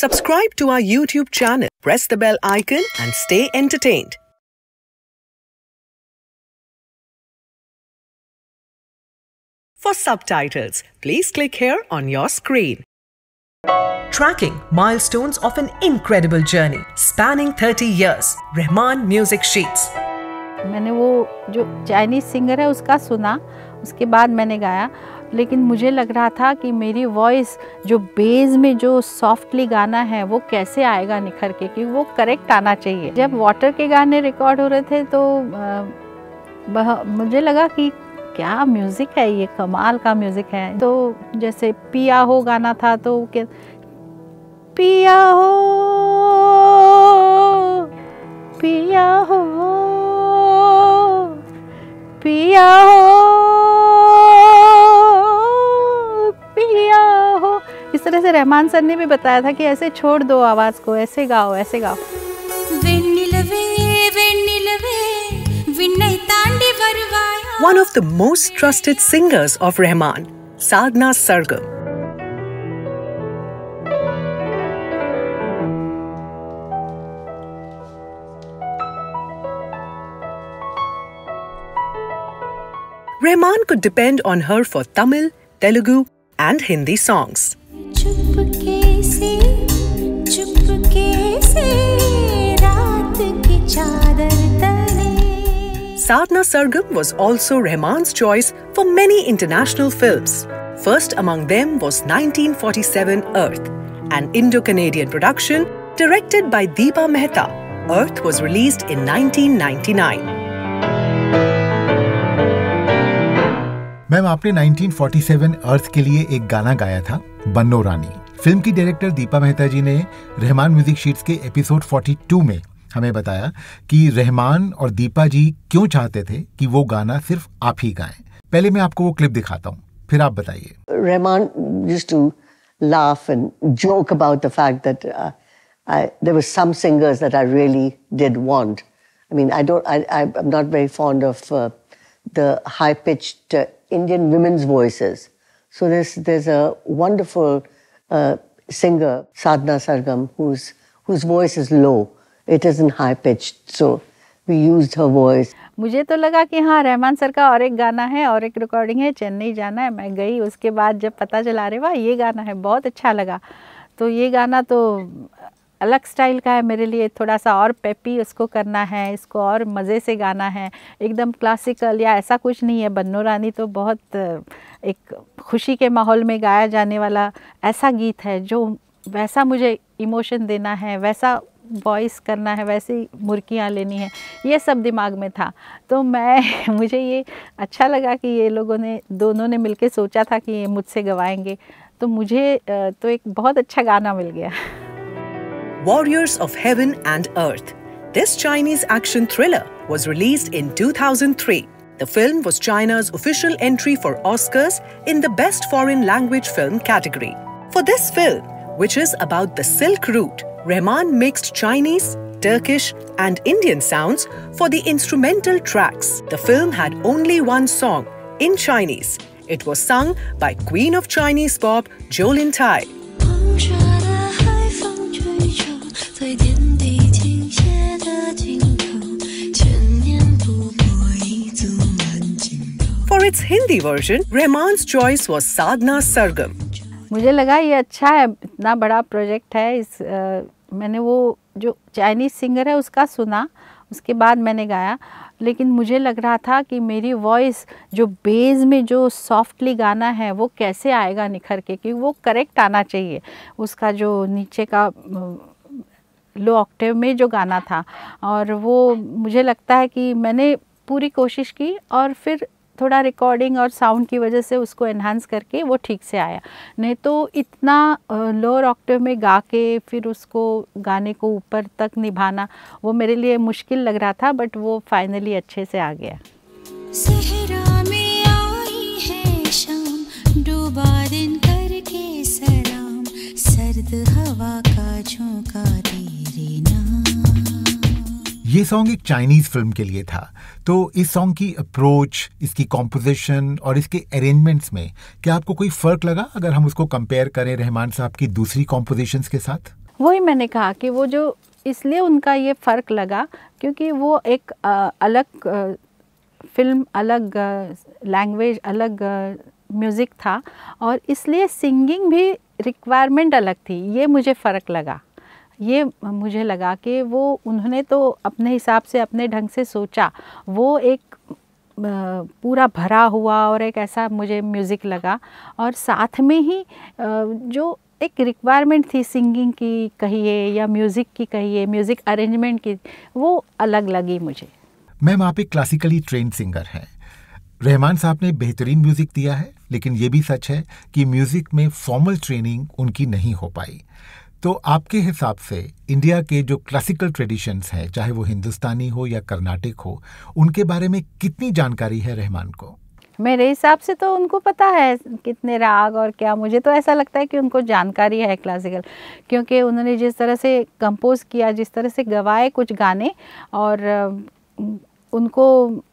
Subscribe to our YouTube channel, press the bell icon and stay entertained. For subtitles, please click here on your screen. Tracking milestones of an incredible journey spanning 30 years. Rahman Music Sheets. मैंने वो जो Chinese singer है उसका सुना, उसके बाद मैंने गाया, लेकिन मुझे लग रहा था कि मेरी वॉइस जो बेस में जो सॉफ्टली गाना है वो कैसे आएगा निखर के, कि वो करेक्ट आना चाहिए। जब वाटर के गाने रिकॉर्ड हो रहे थे तो मुझे लगा कि क्या म्यूज़िक है, ये कमाल का म्यूज़िक है। तो जैसे पिया हो गाना था तो पिया हो पिया हो पिया हो पिया हो, इस तरह से रहमान सर ने भी बताया था कि ऐसे छोड़ दो आवाज़ को, ऐसे गाओ ऐसे गाओ। One of the most trusted singers of Rahman, Sadhna Sargam. Rahman could depend on her for Tamil, Telugu and Hindi songs. Sadhna Sargam was also Rahman's choice for many international films. First among them was 1947 Earth, an Indo-Canadian production directed by Deepa Mehta. Earth was released in 1999. Ma'am, आपने 1947 अर्थ के लिए एक गाना गाया था, बन्नो रानी। Film की director Deepa Mehta जी ने Rahman music sheets के एपिसोड 42 में हमें बताया कि रहमान और दीपा जी क्यों चाहते थे कि वो गाना सिर्फ आप ही गाएं। पहले मैं आपको वो क्लिप दिखाता हूँ, फिर आप बताइए। Rahman used to laugh and joke about the fact that there were some singers that I really did want. I mean, I'm not very fond of the high-pitched Indian women's voices. So there's a wonderful singer, Sadhna Sargam, whose voice is low. It isn't high-pitched, so we used her voice. मुझे तो लगा कि हाँ, Rahman sir का और एक गाना है और एक रिकॉर्डिंग है, चेन्नई जाना है। मैं गई, उसके बाद जब पता चला रहे वाह ये गाना है, बहुत अच्छा लगा। तो ये गाना तो अलग स्टाइल का है मेरे लिए, थोड़ा सा और पेपी उसको करना है, इसको और मज़े से गाना है, एकदम क्लासिकल या ऐसा कुछ नहीं है। बन्नो रानी तो बहुत एक खुशी के माहौल में गाया जाने वाला ऐसा गीत है जो वैसा मुझे इमोशन देना है, वैसा वॉइस करना है, वैसी मुर्कियाँ लेनी है, ये सब दिमाग में था। तो मुझे ये अच्छा लगा कि ये दोनों ने मिलके सोचा था कि ये मुझसे गवाएंगे, तो मुझे तो एक बहुत अच्छा गाना मिल गया। Warriors of Heaven and Earth. This Chinese action thriller was released in 2003. The film was China's official entry for Oscars in the Best Foreign Language Film category. For this film, which is about the Silk Route, Rahman mixed Chinese, Turkish and Indian sounds for the instrumental tracks. The film had only one song, in Chinese. It was sung by Queen of Chinese pop, Jolin Tai. For its Hindi version, Rahman's choice was Sadhna Sargam. मुझे लगा ये अच्छा है, इतना बड़ा project है। मैंने वो जो चाइनीज़ सिंगर है उसका सुना, उसके बाद मैंने गाया, लेकिन मुझे लग रहा था कि मेरी वॉइस जो बेस में जो सॉफ्टली गाना है वो कैसे आएगा निखर के, कि वो करेक्ट आना चाहिए। उसका जो नीचे का लो ऑक्टेव में जो गाना था, और वो मुझे लगता है कि मैंने पूरी कोशिश की और फिर थोड़ा रिकॉर्डिंग और साउंड की वजह से उसको एनहांस करके वो ठीक से आया। नहीं तो इतना लोअर ऑक्टेव में गा के फिर उसको गाने को ऊपर तक निभाना वो मेरे लिए मुश्किल लग रहा था, बट वो फाइनली अच्छे से आ गया। सहरा में आई है शाम, डूबा दिन करके सलाम, सर्द हवा का झोंका तेरे नाम। ये सॉन्ग एक चाइनीज फिल्म के लिए था, तो इस सॉन्ग की अप्रोच, इसकी कॉम्पोजिशन और इसके अरेंजमेंट्स में क्या आपको कोई फर्क लगा अगर हम उसको कंपेयर करें रहमान साहब की दूसरी कॉम्पोजिशंस के साथ? वही मैंने कहा कि वो जो इसलिए उनका ये फ़र्क लगा क्योंकि वो एक अलग फिल्म, अलग लैंग्वेज, अलग म्यूज़िक था और इसलिए सिंगिंग भी रिक्वायरमेंट अलग थी। ये मुझे फ़र्क लगा। ये मुझे लगा कि वो उन्होंने तो अपने हिसाब से अपने ढंग से सोचा, वो एक पूरा भरा हुआ और एक ऐसा मुझे म्यूज़िक लगा और साथ में ही जो एक रिक्वायरमेंट थी सिंगिंग की कहिए या म्यूज़िक की कहिए, म्यूज़िक अरेंजमेंट की, वो अलग लगी मुझे। मैम, आप एक क्लासिकली ट्रेन्ड सिंगर हैं। रहमान साहब ने बेहतरीन म्यूज़िक दिया है, लेकिन ये भी सच है कि म्यूज़िक में फॉर्मल ट्रेनिंग उनकी नहीं हो पाई। तो आपके हिसाब से इंडिया के जो क्लासिकल ट्रेडिशंस हैं, चाहे वो हिंदुस्तानी हो या कर्नाटिक हो, उनके बारे में कितनी जानकारी है रहमान को? मेरे हिसाब से तो उनको पता है कितने राग और क्या। मुझे तो ऐसा लगता है कि उनको जानकारी है क्लासिकल, क्योंकि उन्होंने जिस तरह से कंपोज़ किया, जिस तरह से गवाए कुछ गाने, और उनको,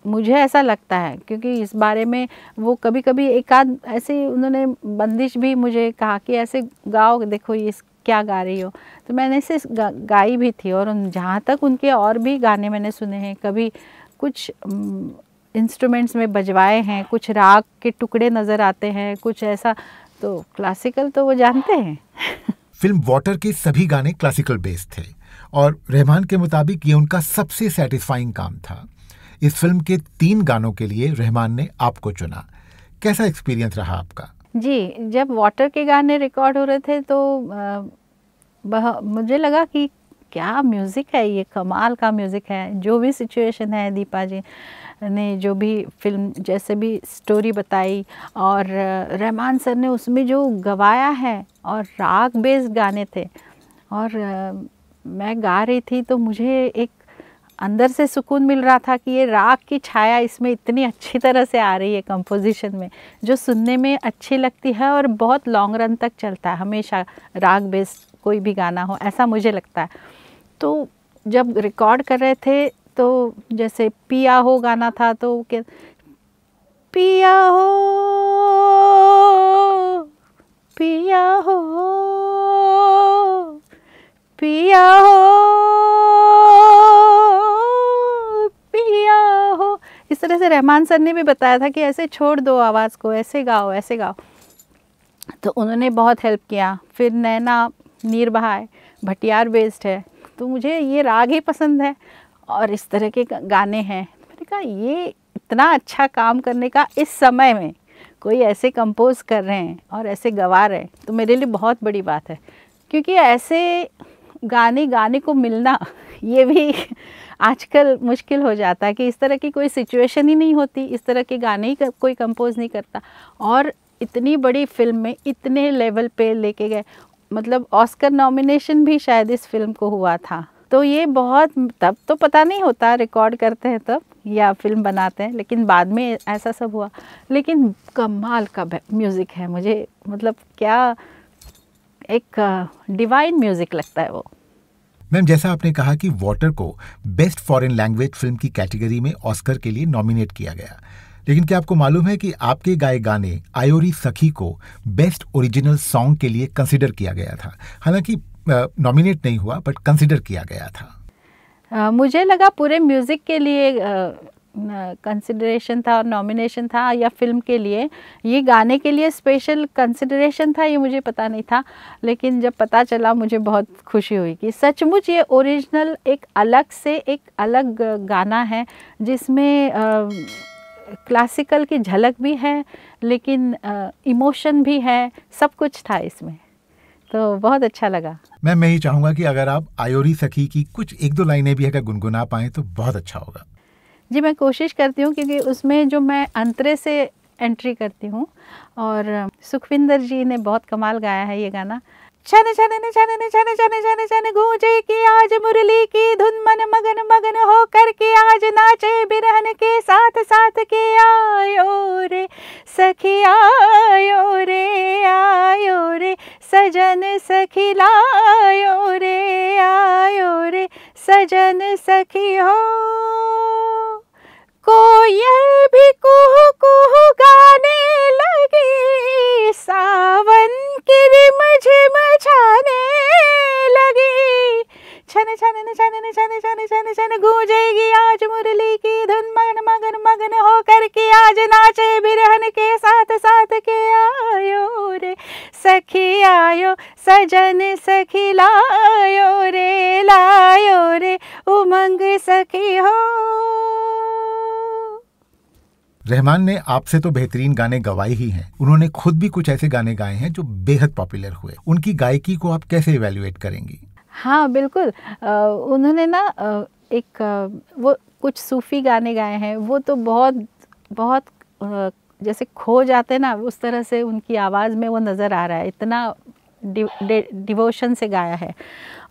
मुझे ऐसा लगता है, क्योंकि इस बारे में वो कभी कभी एक आध ऐसे उन्होंने बंदिश भी मुझे कहा कि ऐसे गाओ, देखो ये क्या गा रही हो, तो मैंने ऐसे गाई भी थी। और जहाँ तक उनके और भी गाने मैंने सुने हैं, कभी कुछ इंस्ट्रूमेंट्स में बजवाए हैं, कुछ राग के टुकड़े नज़र आते हैं, कुछ ऐसा, तो क्लासिकल तो वो जानते हैं। फिल्म वाटर के सभी गाने क्लासिकल बेस्ड थे और रहमान के मुताबिक ये उनका सबसे सेटिस्फाइंग काम था। इस फिल्म के 3 गानों के लिए रहमान ने आपको चुना। कैसा एक्सपीरियंस रहा आपका? जी, जब वाटर के गाने रिकॉर्ड हो रहे थे तो मुझे लगा कि क्या म्यूज़िक है, ये कमाल का म्यूज़िक है। जो भी सिचुएशन है, दीपा जी ने जो भी फिल्म जैसे भी स्टोरी बताई और रहमान सर ने उसमें जो गवाया है, और राग बेस्ड गाने थे, और मैं गा रही थी तो मुझे एक अंदर से सुकून मिल रहा था कि ये राग की छाया इसमें इतनी अच्छी तरह से आ रही है कंपोजिशन में, जो सुनने में अच्छी लगती है और बहुत लॉन्ग रन तक चलता है। हमेशा राग बेस्ड कोई भी गाना हो, ऐसा मुझे लगता है। तो जब रिकॉर्ड कर रहे थे तो जैसे पिया हो गाना था, तो क्या पिया हो, पिया हो, पिया हो, पिया हो, इस तरह से रहमान सर ने भी बताया था कि ऐसे छोड़ दो आवाज़ को, ऐसे गाओ, ऐसे गाओ। तो उन्होंने बहुत हेल्प किया। फिर नैना नीर बहाए भटियार बेस्ड है, तो मुझे ये राग ही पसंद है और इस तरह के गाने हैं। मैंने कहा ये इतना अच्छा काम करने का इस समय में कोई ऐसे कंपोज कर रहे हैं और ऐसे गवा रहे हैं, तो मेरे लिए बहुत बड़ी बात है, क्योंकि ऐसे गाने को मिलना ये भी आजकल मुश्किल हो जाता है कि इस तरह की कोई सिचुएशन ही नहीं होती, इस तरह के गाने ही कोई कंपोज नहीं करता। और इतनी बड़ी फिल्म में इतने लेवल पे लेके गए, मतलब ऑस्कर नॉमिनेशन भी शायद इस फिल्म को हुआ था। तो ये बहुत, तब तो पता नहीं होता, रिकॉर्ड करते हैं तब या फिल्म बनाते हैं, लेकिन बाद में ऐसा सब हुआ। लेकिन कमाल का म्यूज़िक है, मुझे मतलब क्या एक डिवाइन म्यूज़िक लगता है वो। मैम, जैसा आपने कहा कि वाटर को बेस्ट फॉरेन लैंग्वेज फिल्म की कैटेगरी में ऑस्कर के लिए नॉमिनेट किया गया, लेकिन क्या आपको मालूम है कि आपके गाए गाने आयोरी सखी को बेस्ट ओरिजिनल सॉन्ग के लिए कंसिडर किया गया था? हालांकि नॉमिनेट नहीं हुआ, बट कंसिडर किया गया था। मुझे लगा पूरे म्यूज़िक के लिए कंसिडरेशन था और नॉमिनेशन था, या फिल्म के लिए, ये गाने के लिए स्पेशल कंसिडरेशन था, ये मुझे पता नहीं था। लेकिन जब पता चला मुझे बहुत खुशी हुई कि सचमुच ये ओरिजिनल एक अलग से एक अलग गाना है, जिसमें क्लासिकल की झलक भी है, लेकिन इमोशन भी है, सब कुछ था इसमें, तो बहुत अच्छा लगा। मैं ही चाहूँगा कि अगर आप आयोरी सखी की कुछ 1-2 लाइनें भी अगर गुनगुना पाएँ तो बहुत अच्छा होगा। जी, मैं कोशिश करती हूँ, क्योंकि उसमें जो मैं अंतरे से एंट्री करती हूँ, और सुखविंदर जी ने बहुत कमाल गाया है ये गाना। छन छन न छन न छन छन छन छन गूंजे की आज मुरली की धुन, मन मगन मगन हो कर के आज नाचे बिरहन के साथ साथ के, आयो रे सखी आयो रे सजन सखी लायो रे सजन सखी हो। कोयल भी कुहू कुहू गाने लगी, सावन की रिमझिम छाने छन छन छन छन छन छन छन गूंजेगी आज मुरली की धुन, मगन मगन मगन हो करके आज नाचे बिरहन के साथ साथ के आयो रे सखी आयो सजन सखी लायो रे उमंग सखी हो। रहमान ने आपसे तो बेहतरीन गाने गवाए ही हैं, उन्होंने खुद भी कुछ ऐसे गाने गाए हैं जो बेहद पॉपुलर हुए। उनकी गायकी को आप कैसे इवैल्यूएट करेंगी? हाँ बिल्कुल, उन्होंने ना वो कुछ सूफी गाने गाए हैं, वो तो बहुत बहुत जैसे खो जाते ना, उस तरह से उनकी आवाज़ में वो नज़र आ रहा है, इतना डिवोशन से गाया है।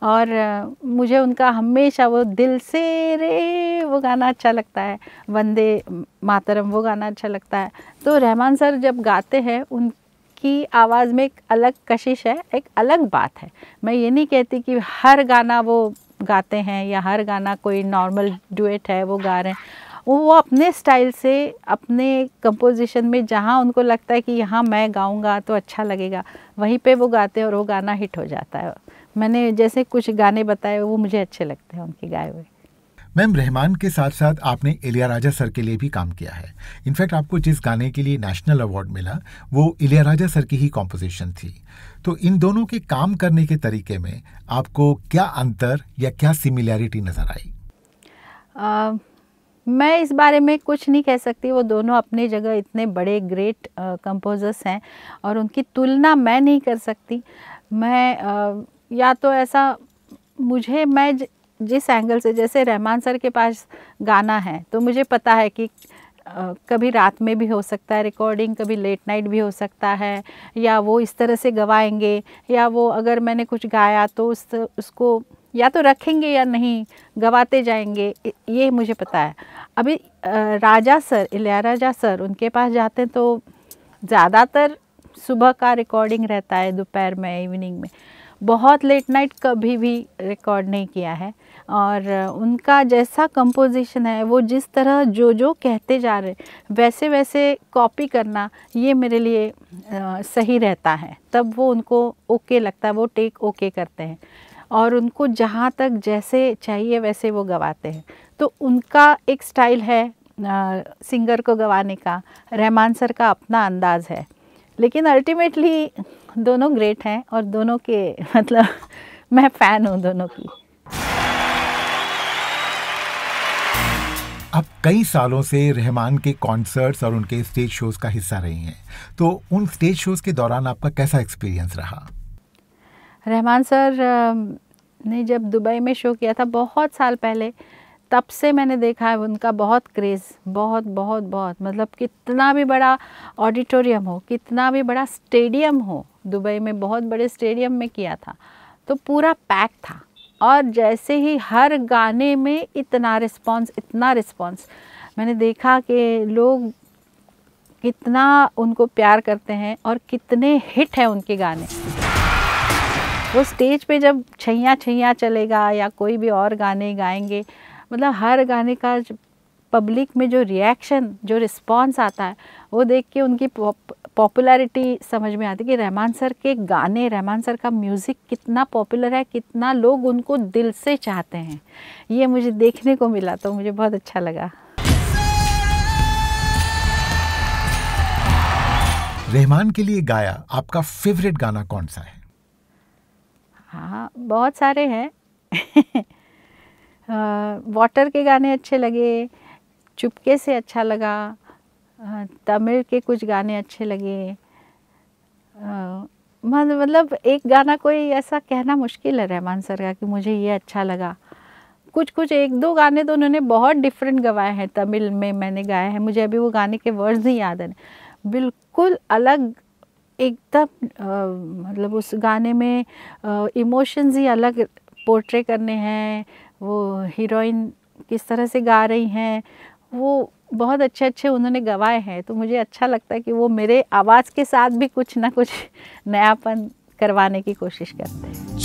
और मुझे उनका हमेशा वो दिल से रे वो गाना अच्छा लगता है, वंदे मातरम वो गाना अच्छा लगता है। तो रहमान सर जब गाते हैं उनकी आवाज़ में एक अलग कशिश है, एक अलग बात है। मैं ये नहीं कहती कि हर गाना वो गाते हैं या हर गाना कोई नॉर्मल डुएट है वो गा रहे हैं, वो अपने स्टाइल से अपने कंपोजिशन में जहाँ उनको लगता है कि यहाँ मैं गाऊंगा तो अच्छा लगेगा, वहीं पे वो गाते हैं और वो गाना हिट हो जाता है। मैंने जैसे कुछ गाने बताए वो मुझे अच्छे लगते हैं उनके गाए हुए। मैम, रहमान के साथ साथ आपने इलैयाराजा सर के लिए भी काम किया है। इनफैक्ट आपको जिस गाने के लिए नेशनल अवार्ड मिला वो इलैयाराजा सर की ही कॉम्पोजिशन थी। तो इन दोनों के काम करने के तरीके में आपको क्या अंतर या क्या सिमिलैरिटी नज़र आई? मैं इस बारे में कुछ नहीं कह सकती, वो दोनों अपनी जगह इतने बड़े ग्रेट कंपोजर्स हैं और उनकी तुलना मैं नहीं कर सकती। मैं या तो ऐसा मैं जिस एंगल से, जैसे रहमान सर के पास गाना है तो मुझे पता है कि कभी रात में भी हो सकता है रिकॉर्डिंग, कभी लेट नाइट भी हो सकता है, या वो इस तरह से गवाएंगे, या वो अगर मैंने कुछ गाया तो उसको या तो रखेंगे या नहीं, गवाते जाएंगे, ये मुझे पता है। अभी राजा सर, इलैयाराजा सर, उनके पास जाते हैं तो ज़्यादातर सुबह का रिकॉर्डिंग रहता है, दोपहर में, इवनिंग में। बहुत लेट नाइट कभी भी रिकॉर्ड नहीं किया है। और उनका जैसा कंपोजिशन है, वो जिस तरह जो कहते जा रहे वैसे वैसे कॉपी करना, ये मेरे लिए सही रहता है। तब वो उनको ओके लगता है, वो टेक ओके करते हैं और उनको जहाँ तक जैसे चाहिए वैसे वो गवाते हैं। तो उनका एक स्टाइल है सिंगर को गवाने का, रहमान सर का अपना अंदाज़ है। लेकिन अल्टीमेटली दोनों ग्रेट हैं और दोनों के मतलब मैं फ़ैन हूँ दोनों की। आप कई सालों से रहमान के कॉन्सर्ट्स और उनके स्टेज शोज़ का हिस्सा रही हैं, तो उन स्टेज शोज़ के दौरान आपका कैसा एक्सपीरियंस रहा? रहमान सर ने जब दुबई में शो किया था बहुत साल पहले, तब से मैंने देखा है उनका बहुत क्रेज़, बहुत बहुत बहुत, मतलब कितना भी बड़ा ऑडिटोरियम हो, कितना भी बड़ा स्टेडियम हो, दुबई में बहुत बड़े स्टेडियम में किया था तो पूरा पैक था। और जैसे ही हर गाने में इतना रिस्पॉन्स मैंने देखा कि लोग कितना उनको प्यार करते हैं और कितने हिट हैं उनके गाने। वो स्टेज पे जब छैया छैया चलेगा या कोई भी और गाने गाएंगे, मतलब हर गाने का पब्लिक में जो रिएक्शन, जो रिस्पॉन्स आता है, वो देख के उनकी पॉपुलैरिटी समझ में आती है कि रहमान सर के गाने, रहमान सर का म्यूज़िक कितना पॉपुलर है, कितना लोग उनको दिल से चाहते हैं। ये मुझे देखने को मिला तो मुझे बहुत अच्छा लगा। रहमान के लिए गाया आपका फेवरेट गाना कौन सा है? हाँ, बहुत सारे हैं। वाटर के गाने अच्छे लगे, चुपके से अच्छा लगा, तमिल के कुछ गाने अच्छे लगे। मतलब एक गाना कोई ऐसा कहना मुश्किल है रहमान सर का कि मुझे ये अच्छा लगा। कुछ एक दो गाने तो उन्होंने बहुत डिफरेंट गवाए हैं, तमिल में मैंने गाए हैं, मुझे अभी वो गाने के वर्ड्स नहीं याद हैं, बिल्कुल अलग एकदम। मतलब उस गाने में इमोशंस ही अलग पोर्ट्रे करने हैं, वो हीरोइन किस तरह से गा रही हैं, वो बहुत अच्छे उन्होंने गवाए हैं। तो मुझे अच्छा लगता है कि वो मेरे आवाज़ के साथ भी कुछ ना कुछ नयापन करवाने की कोशिश करते हैं।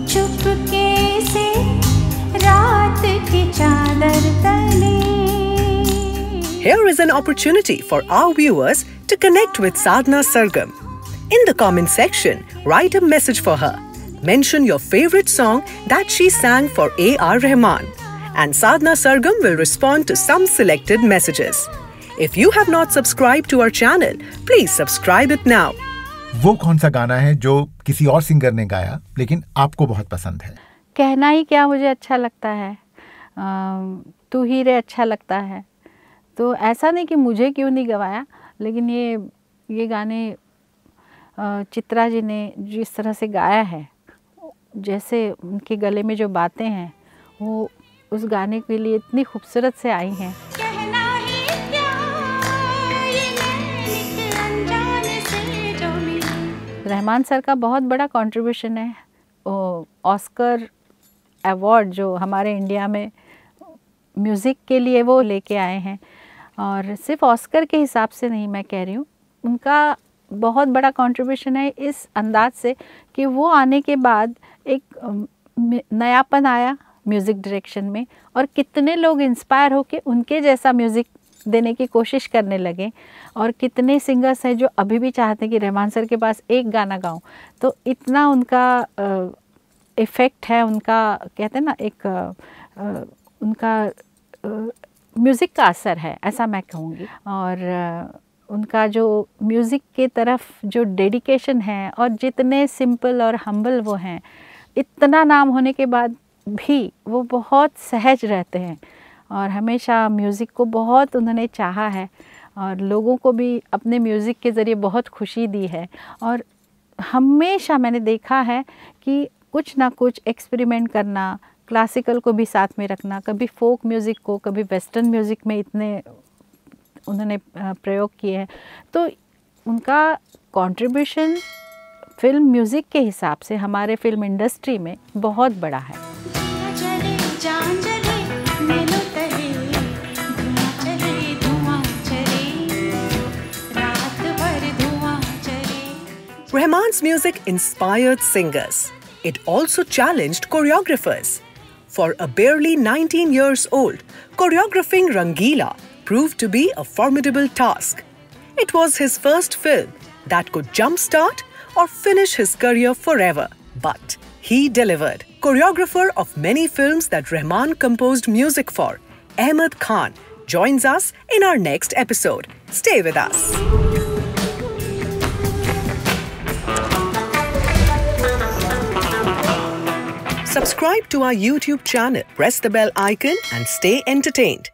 चुपके से रात की चादर तले। Here is an opportunity for our viewers to connect with Sadhna Sargam. In the comment section, write a message for her. Mention your favorite song that she sang for A.R. Rahman, and Sadhna Sargam will respond to some selected messages. If you have not subscribed to our channel, please subscribe it now. वो कौन सा गाना है जो किसी और singer ने गाया लेकिन आपको बहुत पसंद है? कहना ही क्या मुझे अच्छा लगता है, तू ही रे अच्छा लगता है। तो ऐसा नहीं कि मुझे क्यों नहीं गवाया, लेकिन ये गाने चित्रा जी ने जिस तरह से गाया है, जैसे उनके गले में जो बातें हैं वो उस गाने के लिए इतनी खूबसूरत से आई हैं। रहमान सर का बहुत बड़ा कंट्रीब्यूशन है। ऑस्कर अवार्ड जो हमारे इंडिया में म्यूज़िक के लिए वो लेके आए हैं, और सिर्फ ऑस्कर के हिसाब से नहीं मैं कह रही हूँ, उनका बहुत बड़ा कंट्रीब्यूशन है इस अंदाज से कि वो आने के बाद एक नयापन आया म्यूज़िक डायरेक्शन में, और कितने लोग इंस्पायर होके उनके जैसा म्यूज़िक देने की कोशिश करने लगे, और कितने सिंगर्स हैं जो अभी भी चाहते हैं कि रहमान सर के पास एक गाना गाऊं। तो इतना उनका इफ़ेक्ट है, उनका कहते हैं ना एक उनका म्यूज़िक का असर है, ऐसा मैं कहूँगी। और उनका जो म्यूज़िक के तरफ जो डेडिकेशन है, और जितने सिंपल और हम्बल वो हैं, इतना नाम होने के बाद भी वो बहुत सहज रहते हैं, और हमेशा म्यूज़िक को बहुत उन्होंने चाहा है, और लोगों को भी अपने म्यूज़िक के ज़रिए बहुत खुशी दी है। और हमेशा मैंने देखा है कि कुछ ना कुछ एक्सपेरिमेंट करना, क्लासिकल को भी साथ में रखना, कभी फोक म्यूज़िक को, कभी वेस्टर्न म्यूज़िक में इतने उन्होंने प्रयोग किए हैं। तो उनका कंट्रीब्यूशन फिल्म म्यूज़िक के हिसाब से हमारे फिल्म इंडस्ट्री में बहुत बड़ा है। Rahman's music inspired singers. It also challenged choreographers. For a barely 19 years old, choreographing Rangila proved to be a formidable task. It was his first film that could jumpstart or finish his career forever. But he delivered. Choreographer of many films that Rahman composed music for, Ahmed Khan, joins us in our next episode. Stay with us. Subscribe to our YouTube channel, press the bell icon and stay entertained.